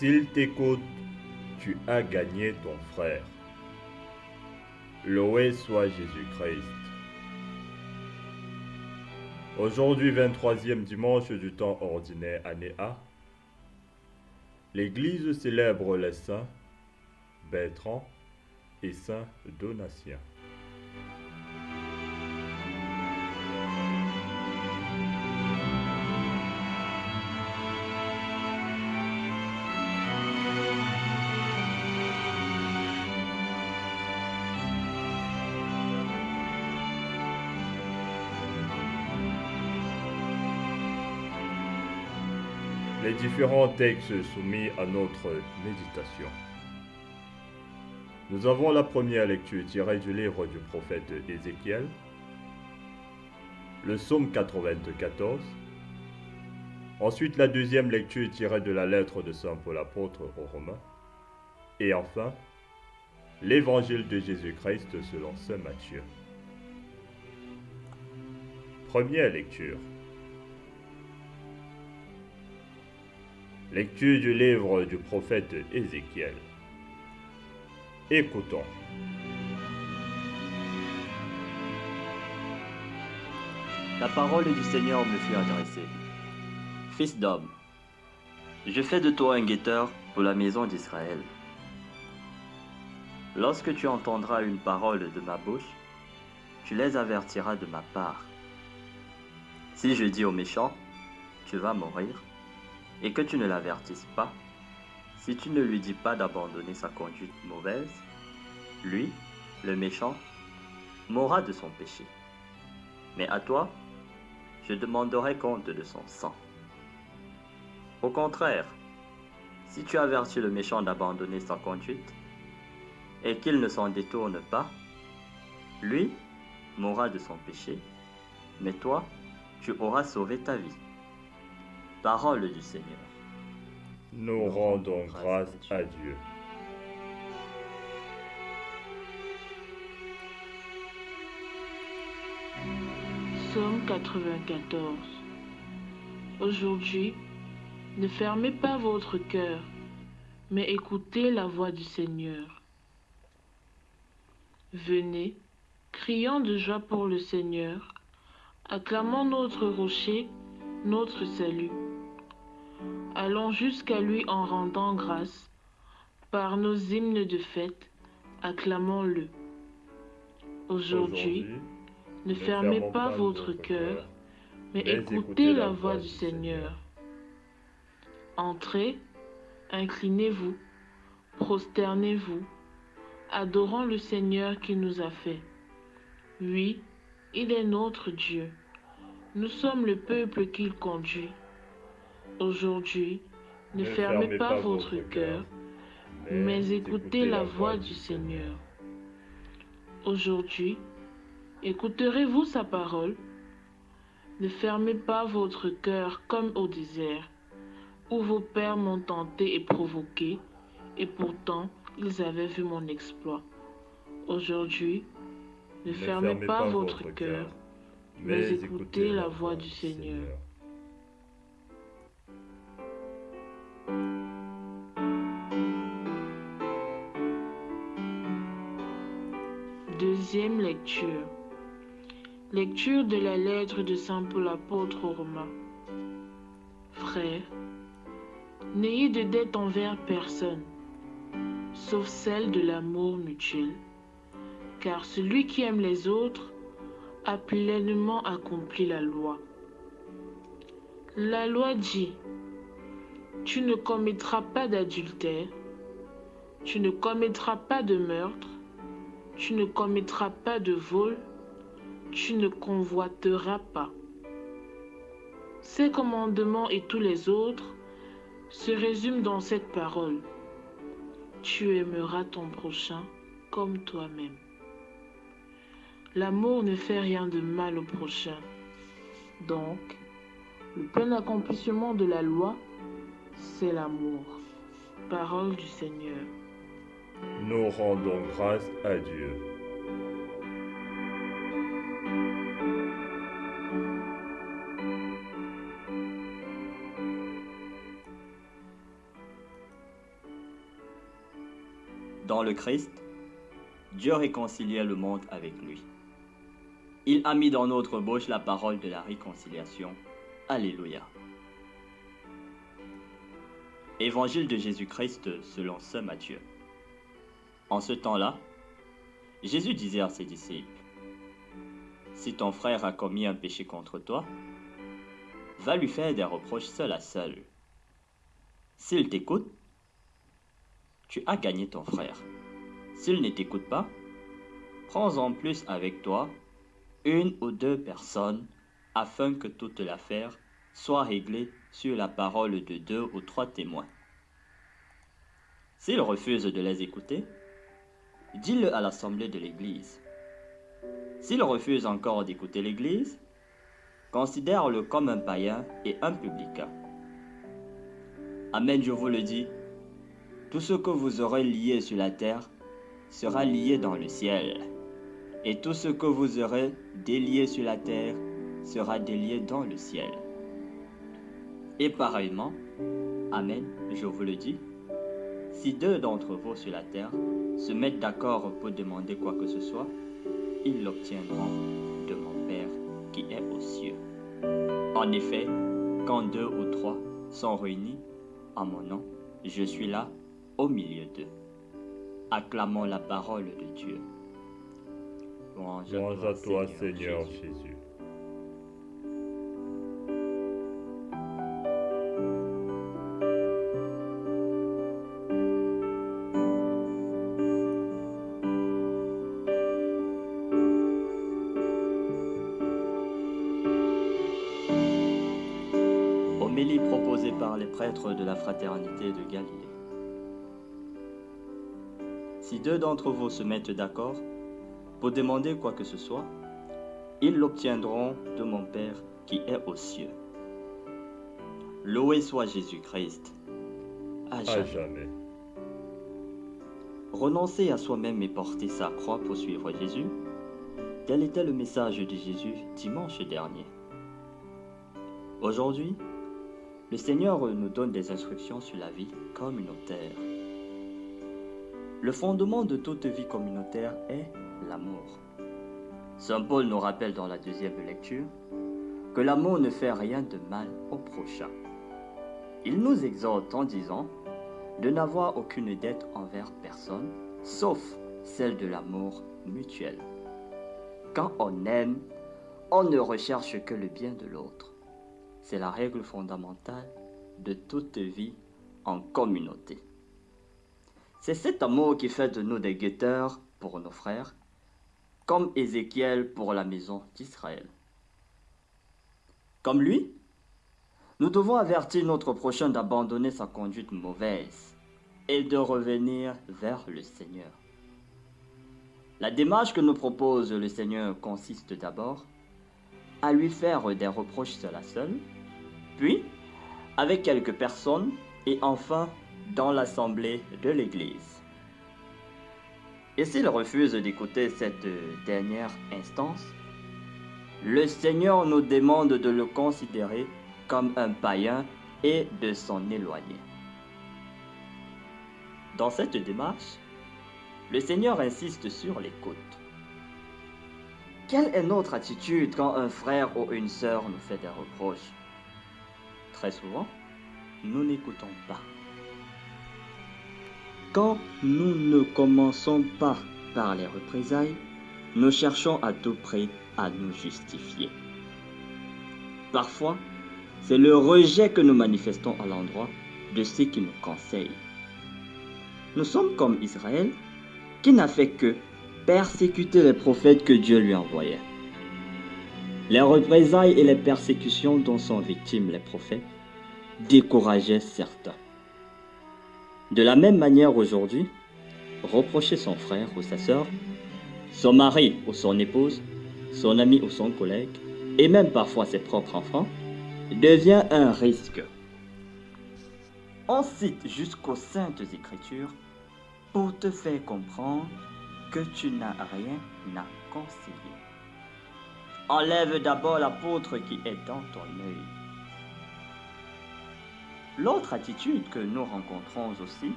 S'il t'écoute, tu as gagné ton frère. Loué soit Jésus-Christ. Aujourd'hui, 23e dimanche du temps ordinaire, année A, l'Église célèbre les saints Bertrand et saint Donatien. Les différents textes soumis à notre méditation. Nous avons la première lecture tirée du livre du prophète Ézéchiel, le psaume 94. Ensuite, la deuxième lecture tirée de la lettre de Saint Paul apôtre aux Romains. Et enfin, l'évangile de Jésus-Christ selon Saint Matthieu. Première lecture. Lecture du livre du prophète Ézéchiel. Écoutons. La parole du Seigneur me fut adressée. Fils d'homme, je fais de toi un guetteur pour la maison d'Israël. Lorsque tu entendras une parole de ma bouche, tu les avertiras de ma part. Si je dis au méchant, tu vas mourir, et que tu ne l'avertisses pas, si tu ne lui dis pas d'abandonner sa conduite mauvaise, lui, le méchant, mourra de son péché. Mais à toi, je demanderai compte de son sang. Au contraire, si tu avertis le méchant d'abandonner sa conduite, et qu'il ne s'en détourne pas, lui mourra de son péché, mais toi, tu auras sauvé ta vie. Parole du Seigneur. Nous rendons grâce à Dieu. Psaume 94. Aujourd'hui, ne fermez pas votre cœur, mais écoutez la voix du Seigneur. Venez, crions de joie pour le Seigneur, acclamons notre rocher, notre salut. Allons jusqu'à lui en rendant grâce, par nos hymnes de fête, acclamons-le. Aujourd'hui, ne fermez pas votre cœur, mais écoutez la voix du Seigneur. Entrez, inclinez-vous, prosternez-vous, adorons le Seigneur qui nous a fait. Oui, il est notre Dieu. Nous sommes le peuple qu'il conduit. Aujourd'hui, ne fermez pas votre cœur, mais écoutez la voix du Seigneur. Aujourd'hui, écouterez-vous sa parole? Ne fermez pas votre cœur comme au désert, où vos pères m'ont tenté et provoqué, et pourtant ils avaient vu mon exploit. Aujourd'hui, ne fermez pas votre cœur, mais écoutez la voix du Seigneur. Deuxième lecture. Lecture de la lettre de Saint Paul apôtre aux Romains. Frères, n'ayez de dette envers personne, sauf celle de l'amour mutuel, car celui qui aime les autres a pleinement accompli la loi. La loi dit, tu ne commettras pas d'adultère, tu ne commettras pas de meurtre, tu ne commettras pas de vol, tu ne convoiteras pas. Ces commandements et tous les autres se résument dans cette parole. Tu aimeras ton prochain comme toi-même. L'amour ne fait rien de mal au prochain. Donc, le plein accomplissement de la loi, c'est l'amour. Parole du Seigneur. Nous rendons grâce à Dieu. Dans le Christ, Dieu réconciliait le monde avec lui. Il a mis dans notre bouche la parole de la réconciliation. Alléluia. Évangile de Jésus-Christ selon saint Matthieu. En ce temps-là, Jésus disait à ses disciples, « Si ton frère a commis un péché contre toi, va lui faire des reproches seul à seul. S'il t'écoute, tu as gagné ton frère. S'il ne t'écoute pas, prends-en plus avec toi 1 ou 2 personnes, afin que toute l'affaire soit réglée sur la parole de 2 ou 3 témoins. S'il refuse de les écouter, dis-le à l'assemblée de l'Église. S'il refuse encore d'écouter l'Église, considère-le comme un païen et un publicain. Amen, je vous le dis, tout ce que vous aurez lié sur la terre sera lié dans le ciel, et tout ce que vous aurez délié sur la terre sera délié dans le ciel. Et pareillement, Amen, je vous le dis, si 2 d'entre vous sur la terre se mettent d'accord pour demander quoi que ce soit, ils l'obtiendront de mon Père qui est aux cieux. En effet, quand 2 ou 3 sont réunis en mon nom, je suis là au milieu d'eux. Acclamons la parole de Dieu. Louange à toi, Seigneur Jésus. Homélie proposée par les prêtres de la fraternité de Galilée. Si 2 d'entre vous se mettent d'accord pour demander quoi que ce soit, ils l'obtiendront de mon Père qui est aux cieux. Loué soit Jésus-Christ, à À jamais. jamais. Renoncer à soi-même et porter sa croix pour suivre Jésus, tel était le message de Jésus dimanche dernier. Aujourd'hui, le Seigneur nous donne des instructions sur la vie communautaire. Le fondement de toute vie communautaire est l'amour. Saint Paul nous rappelle dans la 2e lecture que l'amour ne fait rien de mal au prochain. Il nous exhorte en disant de n'avoir aucune dette envers personne, sauf celle de l'amour mutuel. Quand on aime, on ne recherche que le bien de l'autre. C'est la règle fondamentale de toute vie en communauté. C'est cet amour qui fait de nous des guetteurs pour nos frères, comme Ézéchiel pour la maison d'Israël. Comme lui, nous devons avertir notre prochain d'abandonner sa conduite mauvaise et de revenir vers le Seigneur. La démarche que nous propose le Seigneur consiste d'abord à lui faire des reproches seul à seul, puis avec quelques personnes et enfin dans l'assemblée de l'Église. Et s'il refuse d'écouter cette dernière instance, le Seigneur nous demande de le considérer comme un païen et de s'en éloigner. Dans cette démarche, le Seigneur insiste sur l'écoute. Quelle est notre attitude quand un frère ou une sœur nous fait des reproches? Très souvent, nous n'écoutons pas. Quand nous ne commençons pas par les représailles, nous cherchons à tout prix à nous justifier. Parfois, c'est le rejet que nous manifestons à l'endroit de ceux qui nous conseillent. Nous sommes comme Israël, qui n'a fait que persécuter les prophètes que Dieu lui envoyait. Les représailles et les persécutions dont sont victimes les prophètes décourageaient certains. De la même manière aujourd'hui, reprocher son frère ou sa sœur, son mari ou son épouse, son ami ou son collègue, et même parfois ses propres enfants, devient un risque. On cite jusqu'aux Saintes Écritures pour te faire comprendre que tu n'as rien à concilier. Enlève d'abord l'apôtre qui est dans ton œil. L'autre attitude que nous rencontrons aussi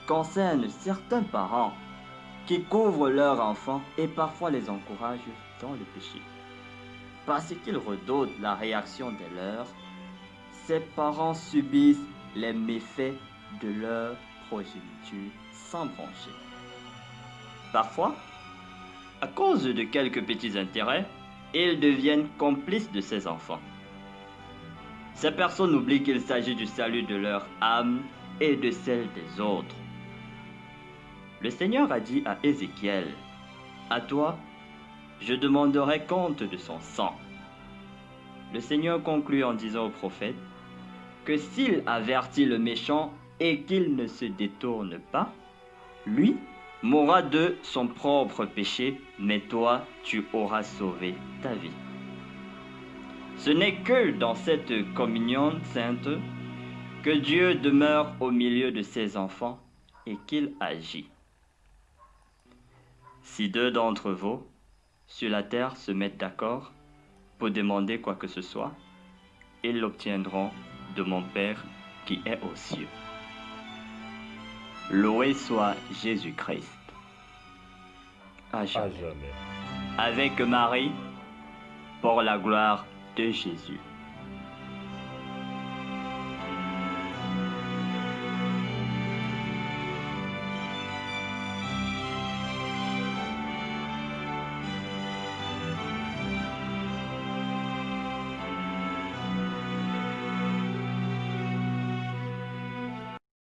concerne certains parents qui couvrent leurs enfants et parfois les encouragent dans le péché. Parce qu'ils redoutent la réaction des leurs, ces parents subissent les méfaits de leur progéniture sans broncher. Parfois, à cause de quelques petits intérêts, ils deviennent complices de ces enfants. Ces personnes oublient qu'il s'agit du salut de leur âme et de celle des autres. Le Seigneur a dit à Ézéchiel, « À toi, je demanderai compte de son sang. » Le Seigneur conclut en disant au prophète que s'il avertit le méchant et qu'il ne se détourne pas, lui mourra de son propre péché, mais toi, tu auras sauvé ta vie. Ce n'est que dans cette communion sainte que Dieu demeure au milieu de ses enfants et qu'il agit. Si deux d'entre vous sur la terre se mettent d'accord pour demander quoi que ce soit, ils l'obtiendront de mon Père qui est aux cieux. Loué soit Jésus-Christ. À À jamais. jamais. Avec Marie, pour la gloire de Jésus.